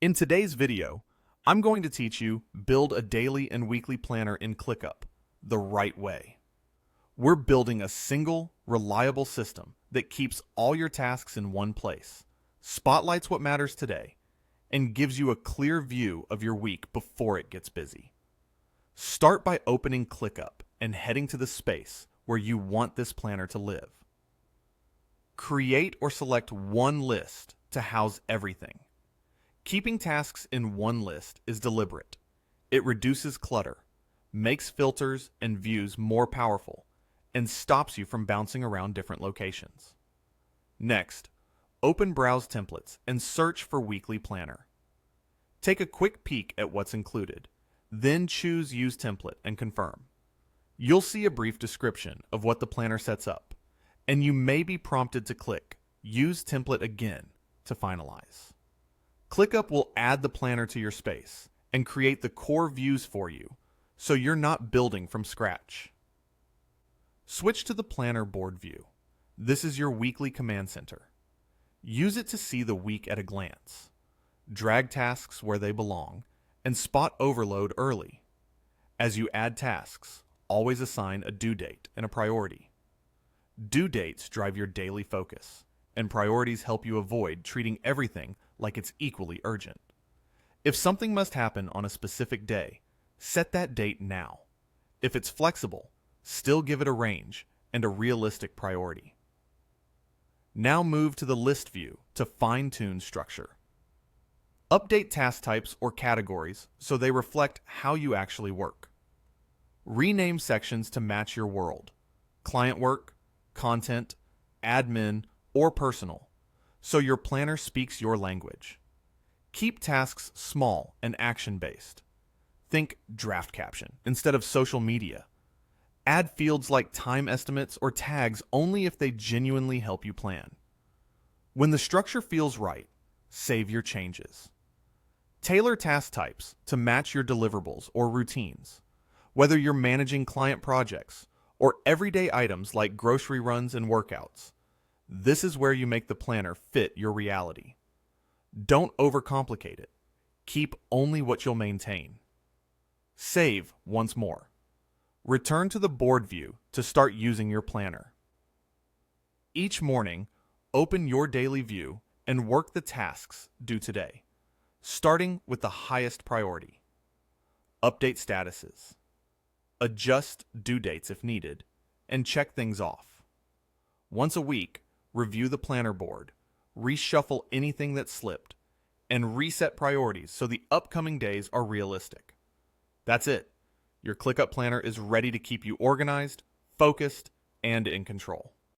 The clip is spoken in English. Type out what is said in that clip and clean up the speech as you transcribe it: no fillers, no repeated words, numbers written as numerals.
In today's video, I'm going to teach you build a daily and weekly planner in ClickUp the right way. We're building a single, reliable system that keeps all your tasks in one place, spotlights what matters today, and gives you a clear view of your week before it gets busy. Start by opening ClickUp and heading to the space where you want this planner to live. Create or select one list to house everything. Keeping tasks in one list is deliberate. It reduces clutter, makes filters and views more powerful, and stops you from bouncing around different locations. Next, open Browse Templates and search for Weekly Planner. Take a quick peek at what's included, then choose Use Template and confirm. You'll see a brief description of what the planner sets up, and you may be prompted to click Use Template again to finalize. ClickUp will add the planner to your space and create the core views for you, so you're not building from scratch. Switch to the Planner Board view. This is your weekly command center. Use it to see the week at a glance. Drag tasks where they belong and spot overload early. As you add tasks, always assign a due date and a priority. Due dates drive your daily focus, and priorities help you avoid treating everything like it's equally urgent. If something must happen on a specific day, set that date now. If it's flexible, still give it a range and a realistic priority. Now move to the list view to fine-tune structure. Update task types or categories so they reflect how you actually work. Rename sections to match your world: client work, content, admin, or personal, so your planner speaks your language. Keep tasks small and action-based. Think draft caption instead of social media. Add fields like time estimates or tags only if they genuinely help you plan. When the structure feels right, save your changes. Tailor task types to match your deliverables or routines, whether you're managing client projects or everyday items like grocery runs and workouts. This is where you make the planner fit your reality. Don't overcomplicate it. Keep only what you'll maintain. Save once more. Return to the board view to start using your planner. Each morning, open your daily view and work the tasks due today, starting with the highest priority. Update statuses. Adjust due dates if needed, and check things off. Once a week, review the planner board, reshuffle anything that slipped, and reset priorities so the upcoming days are realistic. That's it. Your ClickUp planner is ready to keep you organized, focused, and in control.